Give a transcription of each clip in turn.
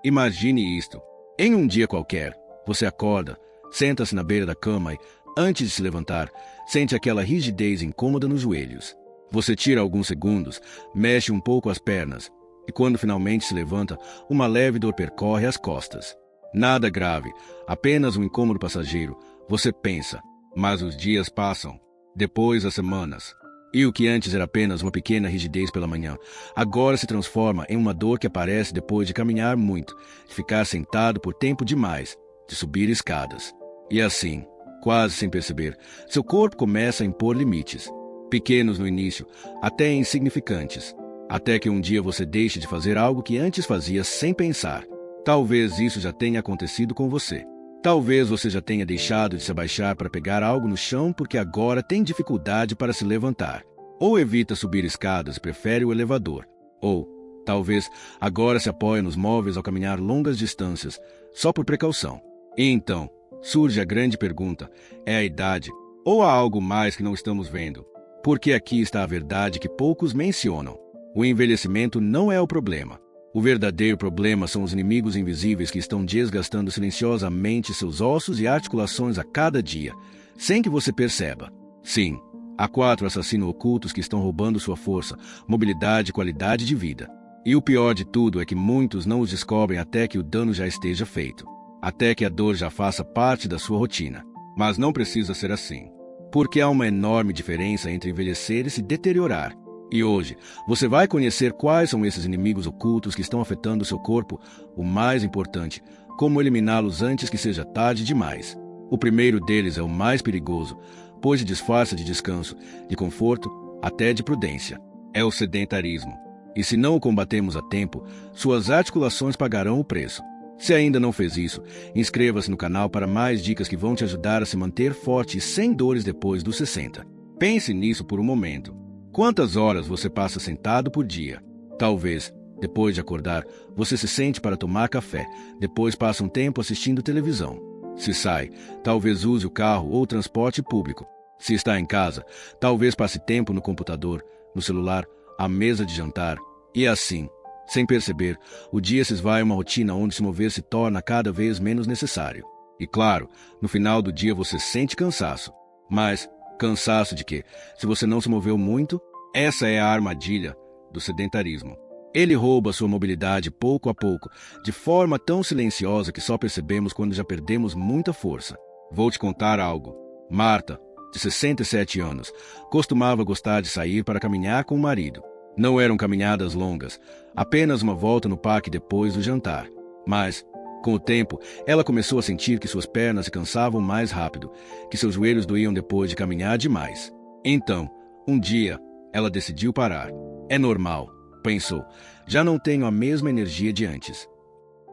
Imagine isto. Em um dia qualquer, você acorda, senta-se na beira da cama e, antes de se levantar, sente aquela rigidez incômoda nos joelhos. Você tira alguns segundos, mexe um pouco as pernas, e quando finalmente se levanta, uma leve dor percorre as costas. Nada grave, apenas um incômodo passageiro, você pensa. Mas os dias passam, depois as semanas. E o que antes era apenas uma pequena rigidez pela manhã, agora se transforma em uma dor que aparece depois de caminhar muito, de ficar sentado por tempo demais, de subir escadas. E assim, quase sem perceber, seu corpo começa a impor limites. Pequenos no início, até insignificantes. Até que um dia você deixe de fazer algo que antes fazia sem pensar. Talvez isso já tenha acontecido com você. Talvez você já tenha deixado de se abaixar para pegar algo no chão porque agora tem dificuldade para se levantar. Ou evita subir escadas e prefere o elevador. Ou, talvez, agora se apoia nos móveis ao caminhar longas distâncias, só por precaução. E então, surge a grande pergunta: é a idade? Ou há algo mais que não estamos vendo? Porque aqui está a verdade que poucos mencionam. O envelhecimento não é o problema. O verdadeiro problema são os inimigos invisíveis que estão desgastando silenciosamente seus ossos e articulações a cada dia, sem que você perceba. Sim, há 4 assassinos ocultos que estão roubando sua força, mobilidade e qualidade de vida. E o pior de tudo é que muitos não os descobrem até que o dano já esteja feito, até que a dor já faça parte da sua rotina. Mas não precisa ser assim, porque há uma enorme diferença entre envelhecer e se deteriorar. E hoje, você vai conhecer quais são esses inimigos ocultos que estão afetando seu corpo. O mais importante, como eliminá-los antes que seja tarde demais. O primeiro deles é o mais perigoso, pois se disfarça de descanso, de conforto, até de prudência. É o sedentarismo. E se não o combatemos a tempo, suas articulações pagarão o preço. Se ainda não fez isso, inscreva-se no canal para mais dicas que vão te ajudar a se manter forte e sem dores depois dos 60. Pense nisso por um momento. Quantas horas você passa sentado por dia? Talvez, depois de acordar, você se sente para tomar café, depois passa um tempo assistindo televisão. Se sai, talvez use o carro ou o transporte público. Se está em casa, talvez passe tempo no computador, no celular, à mesa de jantar. E assim, sem perceber, o dia se esvai em uma rotina onde se mover se torna cada vez menos necessário. E claro, no final do dia você sente cansaço. Mas cansaço de quê? Se você não se moveu muito, essa é a armadilha do sedentarismo. Ele rouba sua mobilidade pouco a pouco, de forma tão silenciosa que só percebemos quando já perdemos muita força. Vou te contar algo. Marta, de 67 anos, costumava gostar de sair para caminhar com o marido. Não eram caminhadas longas, apenas uma volta no parque depois do jantar. Mas, com o tempo, ela começou a sentir que suas pernas se cansavam mais rápido, que seus joelhos doíam depois de caminhar demais. Então, um dia, ela decidiu parar. É normal, pensou, já não tenho a mesma energia de antes.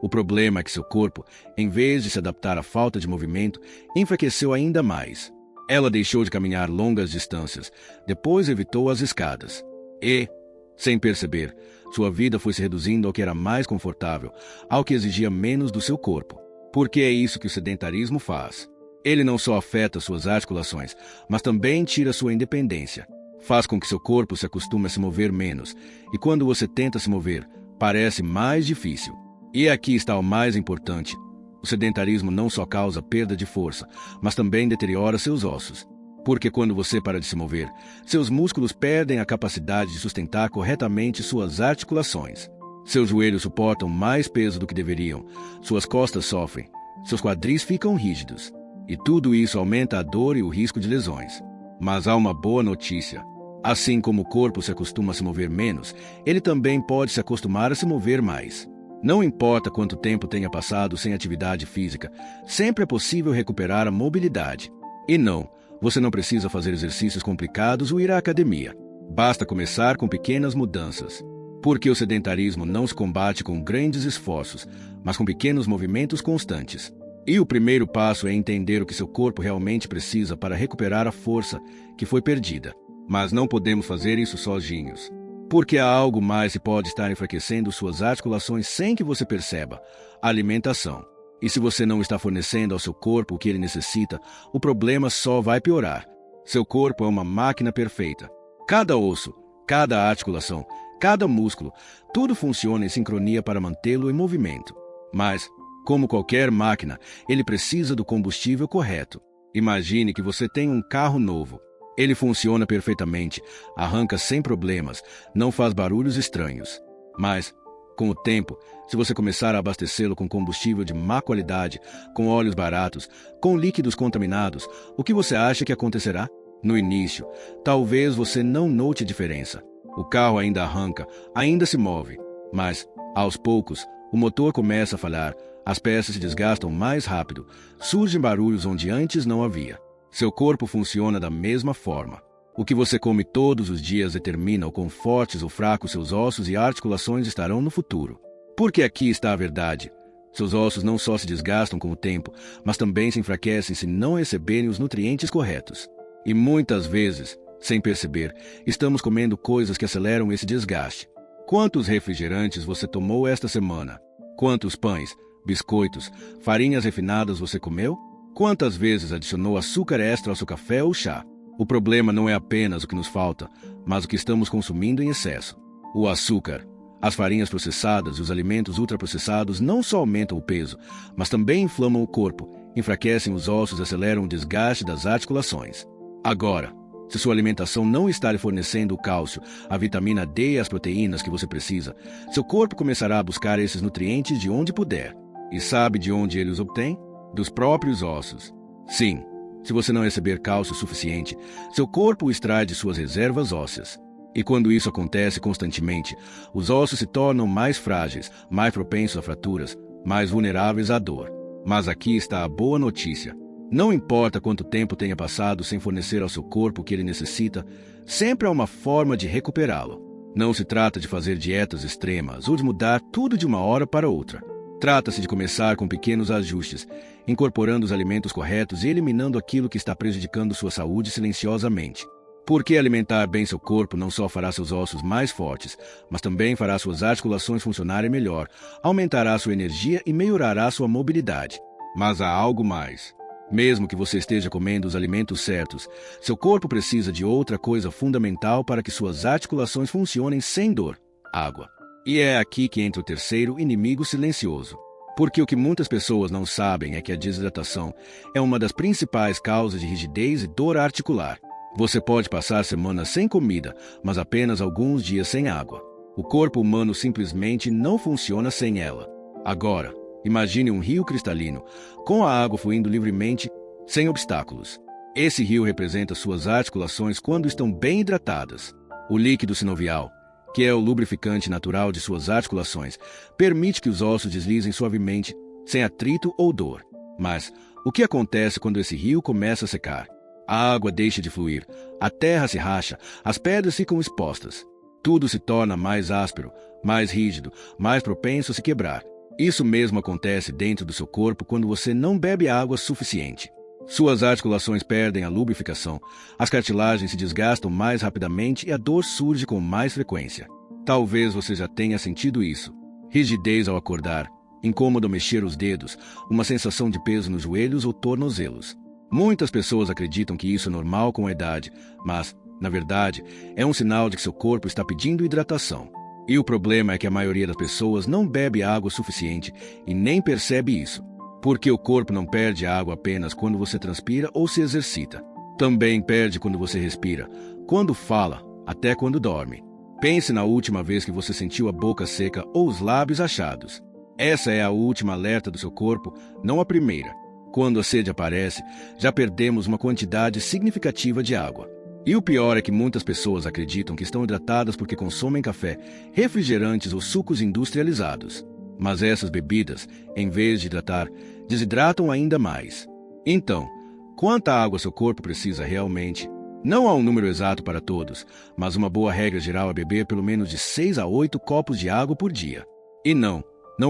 O problema é que seu corpo, em vez de se adaptar à falta de movimento, enfraqueceu ainda mais. Ela deixou de caminhar longas distâncias, depois evitou as escadas. E, sem perceber, sua vida foi se reduzindo ao que era mais confortável, ao que exigia menos do seu corpo. Porque é isso que o sedentarismo faz. Ele não só afeta suas articulações, mas também tira sua independência. Faz com que seu corpo se acostume a se mover menos, e quando você tenta se mover, parece mais difícil. E aqui está o mais importante. O sedentarismo não só causa perda de força, mas também deteriora seus ossos. Porque quando você para de se mover, seus músculos perdem a capacidade de sustentar corretamente suas articulações. Seus joelhos suportam mais peso do que deveriam, suas costas sofrem, seus quadris ficam rígidos. E tudo isso aumenta a dor e o risco de lesões. Mas há uma boa notícia. Assim como o corpo se acostuma a se mover menos, ele também pode se acostumar a se mover mais. Não importa quanto tempo tenha passado sem atividade física, sempre é possível recuperar a mobilidade. E não, você não precisa fazer exercícios complicados ou ir à academia. Basta começar com pequenas mudanças. Porque o sedentarismo não se combate com grandes esforços, mas com pequenos movimentos constantes. E o primeiro passo é entender o que seu corpo realmente precisa para recuperar a força que foi perdida. Mas não podemos fazer isso sozinhos. Porque há algo mais que pode estar enfraquecendo suas articulações sem que você perceba: a alimentação. E se você não está fornecendo ao seu corpo o que ele necessita, o problema só vai piorar. Seu corpo é uma máquina perfeita. Cada osso, cada articulação, cada músculo, tudo funciona em sincronia para mantê-lo em movimento. Mas, como qualquer máquina, ele precisa do combustível correto. Imagine que você tem um carro novo. Ele funciona perfeitamente, arranca sem problemas, não faz barulhos estranhos. Mas, com o tempo, se você começar a abastecê-lo com combustível de má qualidade, com óleos baratos, com líquidos contaminados, o que você acha que acontecerá? No início, talvez você não note diferença. O carro ainda arranca, ainda se move. Mas, aos poucos, o motor começa a falhar, as peças se desgastam mais rápido, surgem barulhos onde antes não havia. Seu corpo funciona da mesma forma. O que você come todos os dias determina o quão fortes ou fracos seus ossos e articulações estarão no futuro. Porque aqui está a verdade. Seus ossos não só se desgastam com o tempo, mas também se enfraquecem se não receberem os nutrientes corretos. E muitas vezes, sem perceber, estamos comendo coisas que aceleram esse desgaste. Quantos refrigerantes você tomou esta semana? Quantos pães, biscoitos, farinhas refinadas você comeu? Quantas vezes adicionou açúcar extra ao seu café ou chá? O problema não é apenas o que nos falta, mas o que estamos consumindo em excesso. O açúcar, as farinhas processadas e os alimentos ultraprocessados não só aumentam o peso, mas também inflamam o corpo, enfraquecem os ossos e aceleram o desgaste das articulações. Agora, se sua alimentação não está lhe fornecendo o cálcio, a vitamina D e as proteínas que você precisa, seu corpo começará a buscar esses nutrientes de onde puder. E sabe de onde ele os obtém? Dos próprios ossos. Sim, se você não receber cálcio suficiente, seu corpo o extrai de suas reservas ósseas. E quando isso acontece constantemente, os ossos se tornam mais frágeis, mais propensos a fraturas, mais vulneráveis à dor. Mas aqui está a boa notícia. Não importa quanto tempo tenha passado sem fornecer ao seu corpo o que ele necessita, sempre há uma forma de recuperá-lo. Não se trata de fazer dietas extremas ou de mudar tudo de uma hora para outra. Trata-se de começar com pequenos ajustes, incorporando os alimentos corretos e eliminando aquilo que está prejudicando sua saúde silenciosamente. Porque alimentar bem seu corpo não só fará seus ossos mais fortes, mas também fará suas articulações funcionarem melhor, aumentará sua energia e melhorará sua mobilidade. Mas há algo mais. Mesmo que você esteja comendo os alimentos certos, seu corpo precisa de outra coisa fundamental para que suas articulações funcionem sem dor: água. E é aqui que entra o terceiro inimigo silencioso. Porque o que muitas pessoas não sabem é que a desidratação é uma das principais causas de rigidez e dor articular. Você pode passar semanas sem comida, mas apenas alguns dias sem água. O corpo humano simplesmente não funciona sem ela. Agora, imagine um rio cristalino, com a água fluindo livremente, sem obstáculos. Esse rio representa suas articulações quando estão bem hidratadas. O líquido sinovial, que é o lubrificante natural de suas articulações, permite que os ossos deslizem suavemente, sem atrito ou dor. Mas o que acontece quando esse rio começa a secar? A água deixa de fluir, a terra se racha, as pedras ficam expostas. Tudo se torna mais áspero, mais rígido, mais propenso a se quebrar. Isso mesmo acontece dentro do seu corpo quando você não bebe água suficiente. Suas articulações perdem a lubrificação, as cartilagens se desgastam mais rapidamente e a dor surge com mais frequência. Talvez você já tenha sentido isso. Rigidez ao acordar, incômodo ao mexer os dedos, uma sensação de peso nos joelhos ou tornozelos. Muitas pessoas acreditam que isso é normal com a idade, mas, na verdade, é um sinal de que seu corpo está pedindo hidratação. E o problema é que a maioria das pessoas não bebe água suficiente e nem percebe isso. Porque o corpo não perde água apenas quando você transpira ou se exercita. Também perde quando você respira, quando fala, até quando dorme. Pense na última vez que você sentiu a boca seca ou os lábios achados. Essa é a última alerta do seu corpo, não a primeira. Quando a sede aparece, já perdemos uma quantidade significativa de água. E o pior é que muitas pessoas acreditam que estão hidratadas porque consomem café, refrigerantes ou sucos industrializados. Mas essas bebidas, em vez de hidratar, desidratam ainda mais. Então, quanta água seu corpo precisa realmente? Não há um número exato para todos, mas uma boa regra geral é beber pelo menos de 6 a 8 copos de água por dia. E não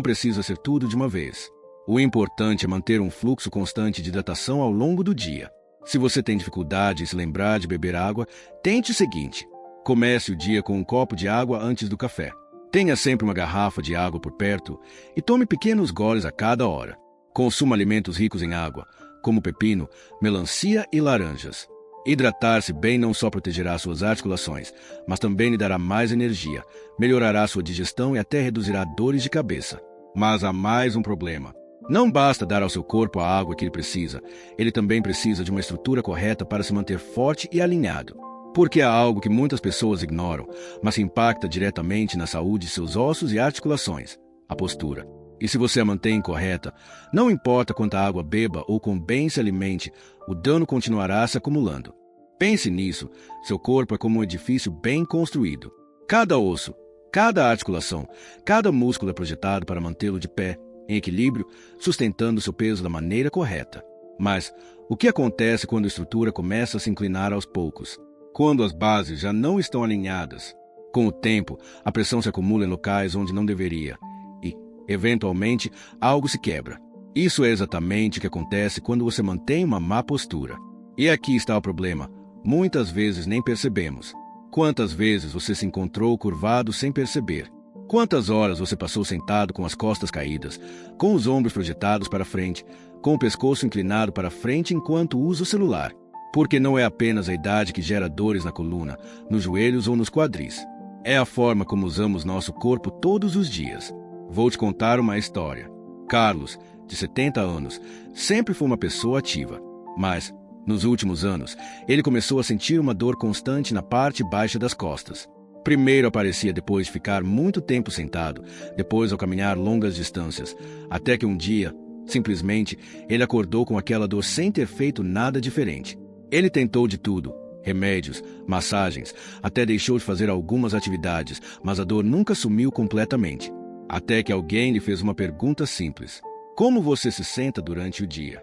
precisa ser tudo de uma vez. O importante é manter um fluxo constante de hidratação ao longo do dia. Se você tem dificuldade em se lembrar de beber água, tente o seguinte: comece o dia com um copo de água antes do café. Tenha sempre uma garrafa de água por perto e tome pequenos goles a cada hora. Consuma alimentos ricos em água, como pepino, melancia e laranjas. Hidratar-se bem não só protegerá suas articulações, mas também lhe dará mais energia, melhorará sua digestão e até reduzirá dores de cabeça. Mas há mais um problema. Não basta dar ao seu corpo a água que ele precisa, ele também precisa de uma estrutura correta para se manter forte e alinhado. Porque há algo que muitas pessoas ignoram, mas que impacta diretamente na saúde de seus ossos e articulações: a postura. E se você a mantém incorreta, não importa quanta água beba ou quão bem se alimente, o dano continuará se acumulando. Pense nisso, seu corpo é como um edifício bem construído. Cada osso, cada articulação, cada músculo é projetado para mantê-lo de pé, em equilíbrio, sustentando seu peso da maneira correta. Mas o que acontece quando a estrutura começa a se inclinar aos poucos? Quando as bases já não estão alinhadas? Com o tempo, a pressão se acumula em locais onde não deveria e, eventualmente, algo se quebra. Isso é exatamente o que acontece quando você mantém uma má postura. E aqui está o problema. Muitas vezes nem percebemos. Quantas vezes você se encontrou curvado sem perceber? Quantas horas você passou sentado com as costas caídas, com os ombros projetados para frente, com o pescoço inclinado para frente enquanto usa o celular? Porque não é apenas a idade que gera dores na coluna, nos joelhos ou nos quadris. É a forma como usamos nosso corpo todos os dias. Vou te contar uma história. Carlos, de 70 anos, sempre foi uma pessoa ativa. Mas, nos últimos anos, ele começou a sentir uma dor constante na parte baixa das costas. Primeiro aparecia depois de ficar muito tempo sentado, depois ao caminhar longas distâncias, até que um dia, simplesmente, ele acordou com aquela dor sem ter feito nada diferente. Ele tentou de tudo, remédios, massagens, até deixou de fazer algumas atividades, mas a dor nunca sumiu completamente. Até que alguém lhe fez uma pergunta simples: como você se senta durante o dia?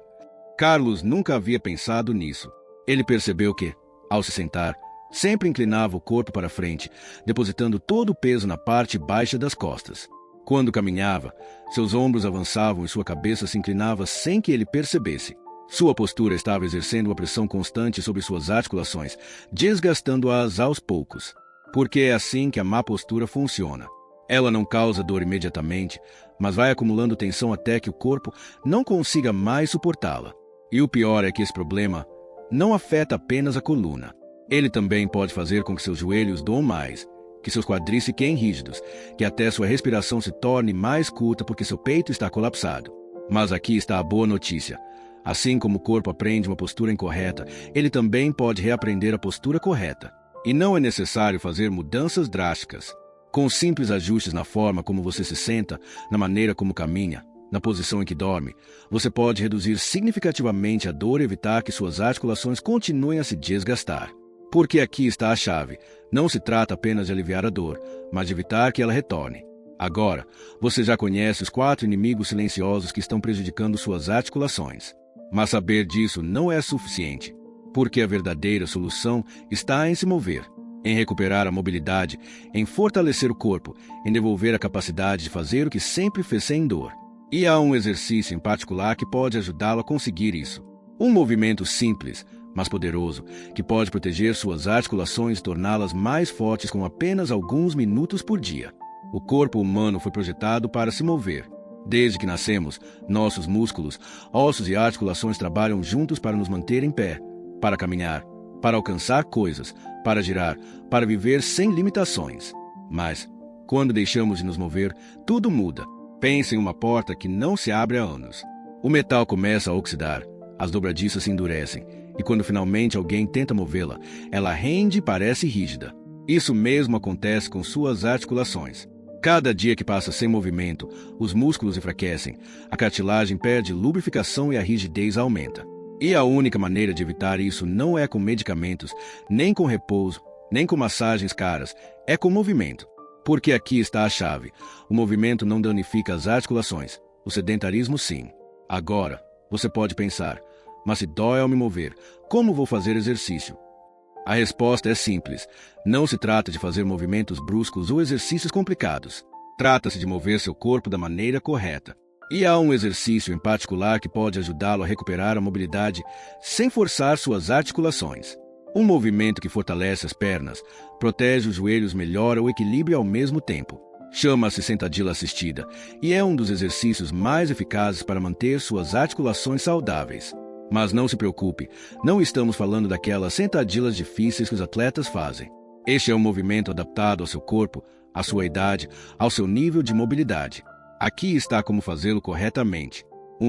Carlos nunca havia pensado nisso. Ele percebeu que, ao se sentar, sempre inclinava o corpo para frente, depositando todo o peso na parte baixa das costas. Quando caminhava, seus ombros avançavam e sua cabeça se inclinava sem que ele percebesse. Sua postura estava exercendo uma pressão constante sobre suas articulações, desgastando-as aos poucos. Porque é assim que a má postura funciona. Ela não causa dor imediatamente, mas vai acumulando tensão até que o corpo não consiga mais suportá-la. E o pior é que esse problema não afeta apenas a coluna. Ele também pode fazer com que seus joelhos doam mais, que seus quadris fiquem rígidos, que até sua respiração se torne mais curta porque seu peito está colapsado. Mas aqui está a boa notícia. Assim como o corpo aprende uma postura incorreta, ele também pode reaprender a postura correta. E não é necessário fazer mudanças drásticas. Com simples ajustes na forma como você se senta, na maneira como caminha, na posição em que dorme, você pode reduzir significativamente a dor e evitar que suas articulações continuem a se desgastar. Porque aqui está a chave. Não se trata apenas de aliviar a dor, mas de evitar que ela retorne. Agora, você já conhece os 4 inimigos silenciosos que estão prejudicando suas articulações. Mas saber disso não é suficiente, porque a verdadeira solução está em se mover, em recuperar a mobilidade, em fortalecer o corpo, em devolver a capacidade de fazer o que sempre fez sem dor. E há um exercício em particular que pode ajudá-lo a conseguir isso. Um movimento simples, mas poderoso, que pode proteger suas articulações e torná-las mais fortes com apenas alguns minutos por dia. O corpo humano foi projetado para se mover. Desde que nascemos, nossos músculos, ossos e articulações trabalham juntos para nos manter em pé, para caminhar, para alcançar coisas, para girar, para viver sem limitações. Mas, quando deixamos de nos mover, tudo muda. Pense em uma porta que não se abre há anos. O metal começa a oxidar, as dobradiças se endurecem, e quando finalmente alguém tenta movê-la, ela rende e parece rígida. Isso mesmo acontece com suas articulações. Cada dia que passa sem movimento, os músculos enfraquecem, a cartilagem perde lubrificação e a rigidez aumenta. E a única maneira de evitar isso não é com medicamentos, nem com repouso, nem com massagens caras, é com movimento. Porque aqui está a chave. O movimento não danifica as articulações, o sedentarismo sim. Agora, você pode pensar: mas se dói ao me mover, como vou fazer exercício? A resposta é simples. Não se trata de fazer movimentos bruscos ou exercícios complicados. Trata-se de mover seu corpo da maneira correta. E há um exercício em particular que pode ajudá-lo a recuperar a mobilidade sem forçar suas articulações. Um movimento que fortalece as pernas, protege os joelhos, melhora o equilíbrio ao mesmo tempo. Chama-se sentadila assistida e é um dos exercícios mais eficazes para manter suas articulações saudáveis. Mas não se preocupe, não estamos falando daquelas sentadilas difíceis que os atletas fazem. Este é um movimento adaptado ao seu corpo, à sua idade, ao seu nível de mobilidade. Aqui está como fazê-lo corretamente.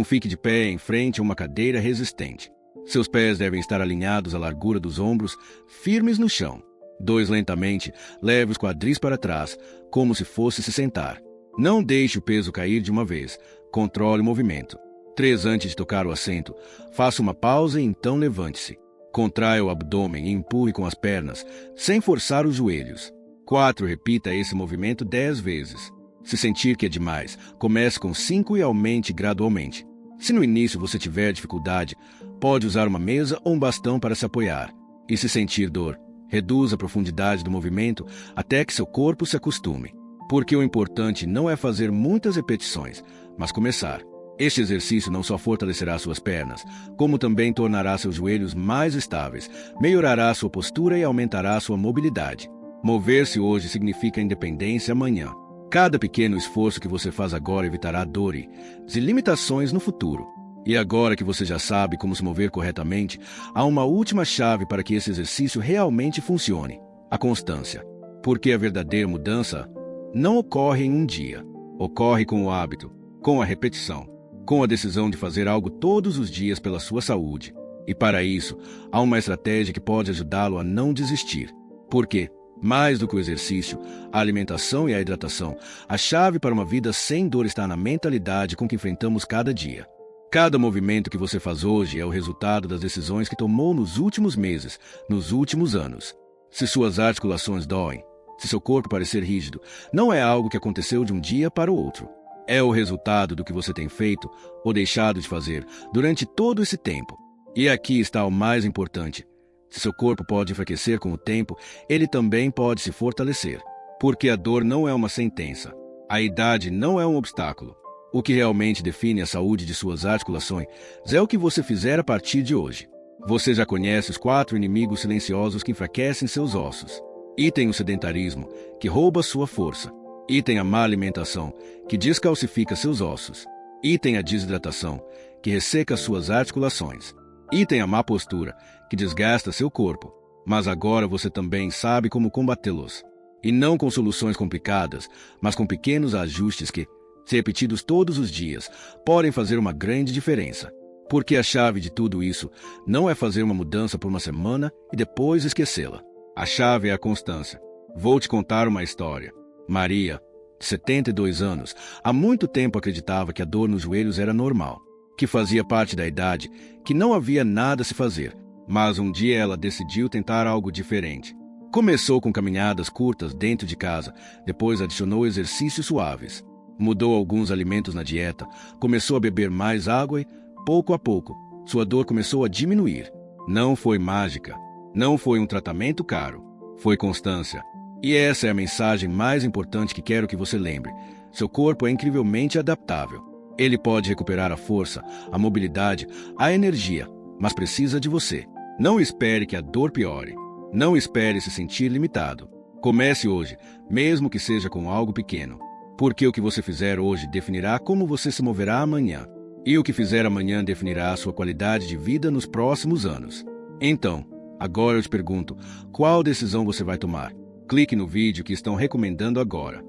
Fique de pé em frente a uma cadeira resistente. Seus pés devem estar alinhados à largura dos ombros, firmes no chão. 2. Lentamente, leve os quadris para trás, como se fosse se sentar. Não deixe o peso cair de uma vez. Controle o movimento. 3. Antes de tocar o assento, faça uma pausa e então levante-se. Contraia o abdômen e empurre com as pernas, sem forçar os joelhos. 4. Repita esse movimento 10 vezes. Se sentir que é demais, comece com 5 e aumente gradualmente. Se no início você tiver dificuldade, pode usar uma mesa ou um bastão para se apoiar. E se sentir dor, reduza a profundidade do movimento até que seu corpo se acostume. Porque o importante não é fazer muitas repetições, mas começar. Este exercício não só fortalecerá suas pernas, como também tornará seus joelhos mais estáveis, melhorará sua postura e aumentará sua mobilidade. Mover-se hoje significa independência amanhã. Cada pequeno esforço que você faz agora evitará dor e limitações no futuro. E agora que você já sabe como se mover corretamente, há uma última chave para que esse exercício realmente funcione: a constância. Porque a verdadeira mudança não ocorre em um dia. Ocorre com o hábito, com a repetição, com a decisão de fazer algo todos os dias pela sua saúde. E para isso, há uma estratégia que pode ajudá-lo a não desistir. Porque, mais do que o exercício, a alimentação e a hidratação, a chave para uma vida sem dor está na mentalidade com que enfrentamos cada dia. Cada movimento que você faz hoje é o resultado das decisões que tomou nos últimos meses, nos últimos anos. Se suas articulações doem, se seu corpo parecer rígido, não é algo que aconteceu de um dia para o outro. É o resultado do que você tem feito ou deixado de fazer durante todo esse tempo. E aqui está o mais importante. Se seu corpo pode enfraquecer com o tempo, ele também pode se fortalecer. Porque a dor não é uma sentença. A idade não é um obstáculo. O que realmente define a saúde de suas articulações é o que você fizer a partir de hoje. Você já conhece os 4 inimigos silenciosos que enfraquecem seus ossos. E tem o sedentarismo, que rouba sua força. E tem a má alimentação, que descalcifica seus ossos. E tem a desidratação, que resseca suas articulações. E tem a má postura, que desgasta seu corpo. Mas agora você também sabe como combatê-los. E não com soluções complicadas, mas com pequenos ajustes que, se repetidos todos os dias, podem fazer uma grande diferença. Porque a chave de tudo isso não é fazer uma mudança por uma semana e depois esquecê-la. A chave é a constância. Vou te contar uma história. Maria, de 72 anos, há muito tempo acreditava que a dor nos joelhos era normal, que fazia parte da idade, que não havia nada a se fazer. Mas um dia ela decidiu tentar algo diferente. Começou com caminhadas curtas dentro de casa, depois adicionou exercícios suaves. Mudou alguns alimentos na dieta, começou a beber mais água e, pouco a pouco, sua dor começou a diminuir. Não foi mágica, não foi um tratamento caro, foi constância. E essa é a mensagem mais importante que quero que você lembre. Seu corpo é incrivelmente adaptável. Ele pode recuperar a força, a mobilidade, a energia, mas precisa de você. Não espere que a dor piore. Não espere se sentir limitado. Comece hoje, mesmo que seja com algo pequeno. Porque o que você fizer hoje definirá como você se moverá amanhã. E o que fizer amanhã definirá a sua qualidade de vida nos próximos anos. Então, agora eu te pergunto, qual decisão você vai tomar? Clique no vídeo que estão recomendando agora.